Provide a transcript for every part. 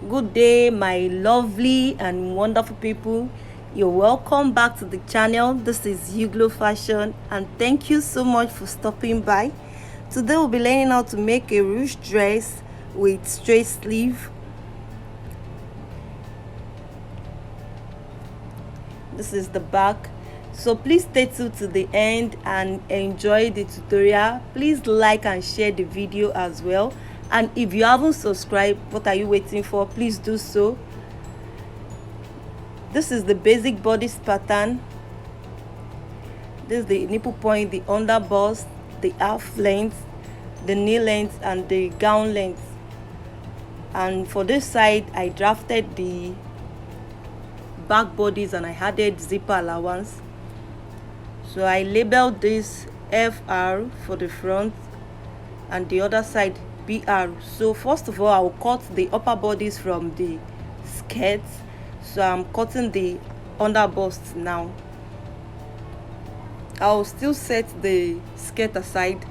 Good day, my lovely and wonderful people. You're welcome back to the channel. This is Yuglo Fashion, and thank you so much for stopping by. Today we'll be learning how to make a ruched dress with straight sleeve. This is the back, so please stay tuned to the end and enjoy the tutorial. Please like and share the video as well, and if you haven't subscribed, what are you waiting for? Please do so. This is the basic bodice pattern. This is the nipple point, the under bust, the half length, the knee length, and the gown length. And for this side, I drafted the back bodies and I added zipper allowance. So I labeled this FR for the front and the other side BR. So first of all, I will cut the upper bodies from the skirt. So I'm cutting the under bust now. I'll still set the skirt aside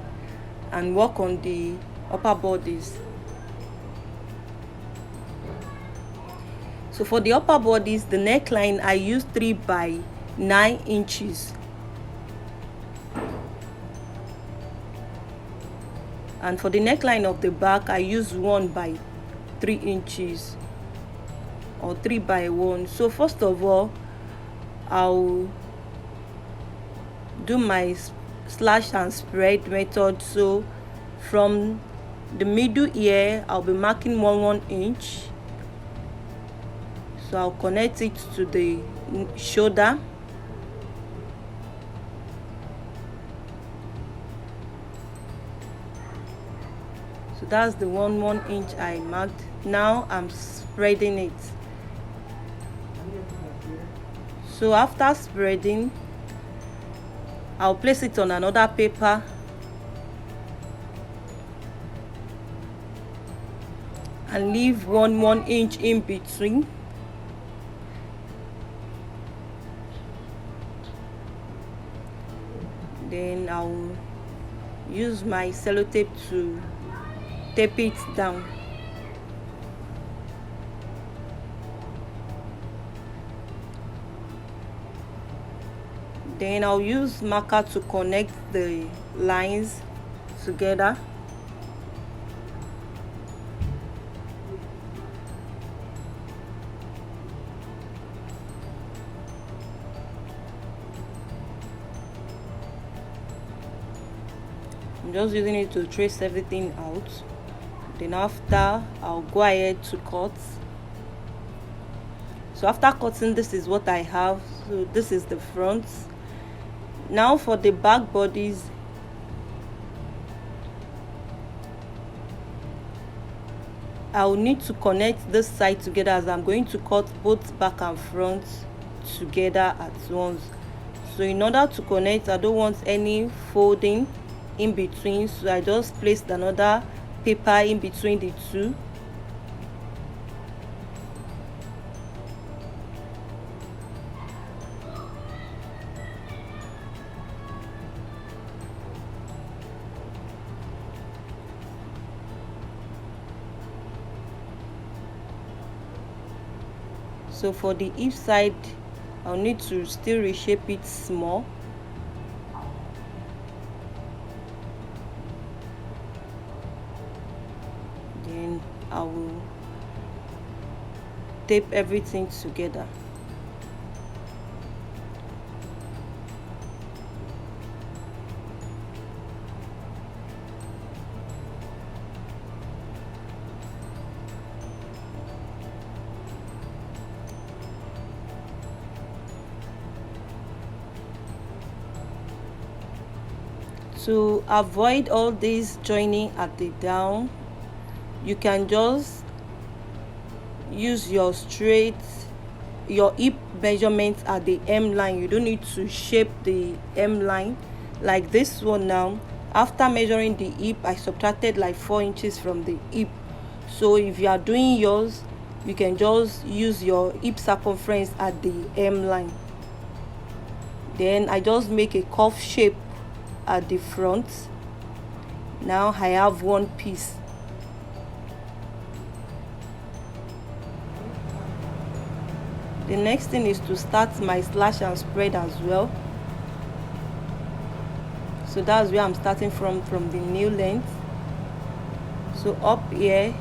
and work on the upper bodies. So for the upper bodies, the neckline, I used 3 by 9 inches. And for the neckline of the back, I use 1 by 3 inches or 3 by 1. So first of all, I'll do my slash and spread method. So from the middle here, I'll be marking 1 inch. So I'll connect it to the shoulder. So that's the 1 inch I marked. Now I'm spreading it. So after spreading, I'll place it on another paper and leave 1 inch in between. Then I'll use my sellotape to tape it down. Then I'll use marker to connect the lines together. I'm just using it to trace everything out. Then after, I'll go ahead to cut. So after cutting, this is what I have. So this is the front. Now for the back bodies, I'll need to connect this side together, as I'm going to cut both back and front together at once. So in order to connect, I don't want any folding in between, so I just placed another paper in between the two. So for the hip side, I'll need to still reshape it small. Then I will tape everything together. To avoid all this joining at the down, you can just use your hip measurement at the hem line. You don't need to shape the hem line like this one. Now after measuring the hip, I subtracted like 4 inches from the hip. So if you are doing yours, you can just use your hip circumference at the hem line. Then I just make a cuff shape at the front. Now I have one piece. The next thing is to start my slash and spread as well. So that's where I'm starting from the new length. So up here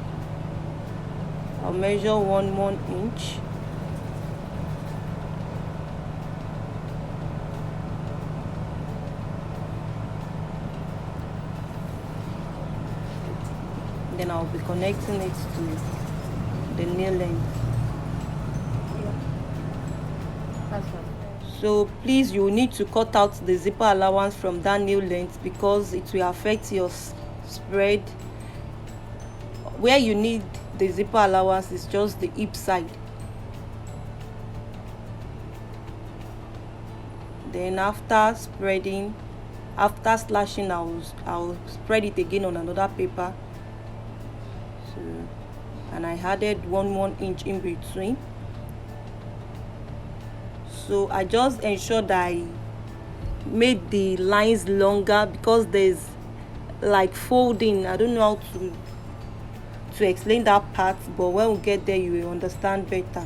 I'll measure 1 inch. Then I'll be connecting it to the nail length. So please, you need to cut out the zipper allowance from that nail length because it will affect your spread. Where you need the zipper allowance is just the hip side. Then after spreading, after slashing, I'll spread it again on another paper. So, and I added 1 inch in between. So I just ensured that I made the lines longer because there's like folding. I don't know how to explain that part, but when we get there you will understand better.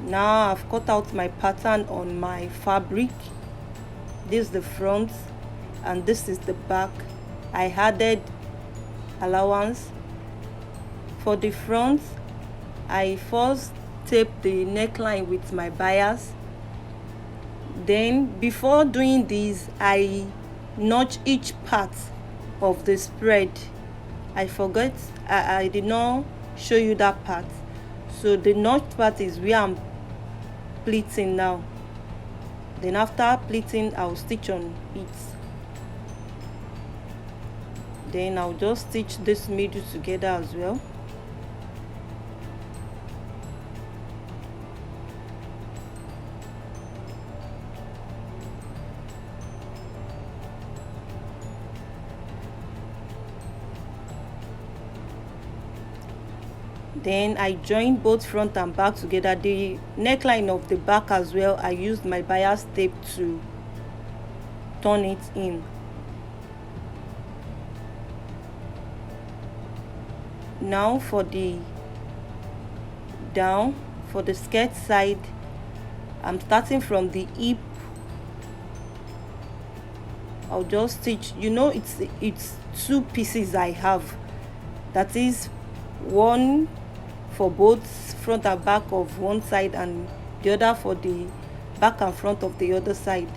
Now I've cut out my pattern on my fabric. This is the front and this is the back. I added allowance. For the front, I first taped the neckline with my bias. Then before doing this, I notch each part of the spread. I forgot, I did not show you that part. So the notch part is where I'm pleating now. Then after pleating, I'll stitch on it. Then I'll just stitch this middle together as well. Then I joined both front and back together. The neckline of the back as well, I used my bias tape to turn it in. Now for the down, for the skirt side, I'm starting from the hip. I'll just stitch, you know, it's 2 pieces I have, that is one for both front and back of one side and the other for the back and front of the other side.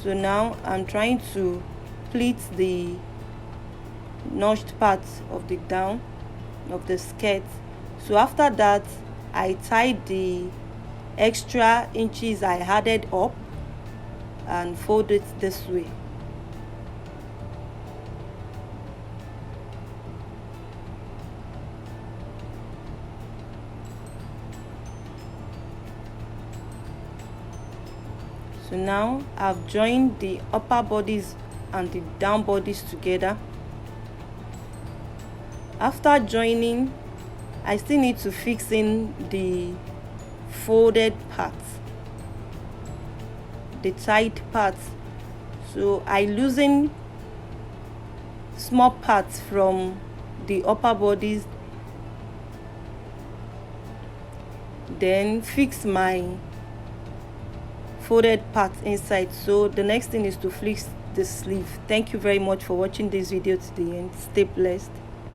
So now I'm trying to pleat the notched part of the down of the skirt. So after that, I tied the extra inches I added up and fold it this way. So now I've joined the upper bodies and the down bodies together. After joining, I still need to fix in the folded parts, the tied parts. So I loosen small parts from the upper bodies, then fix my folded parts inside. So the next thing is to fix the sleeve. Thank you very much for watching this video to the end. Stay blessed.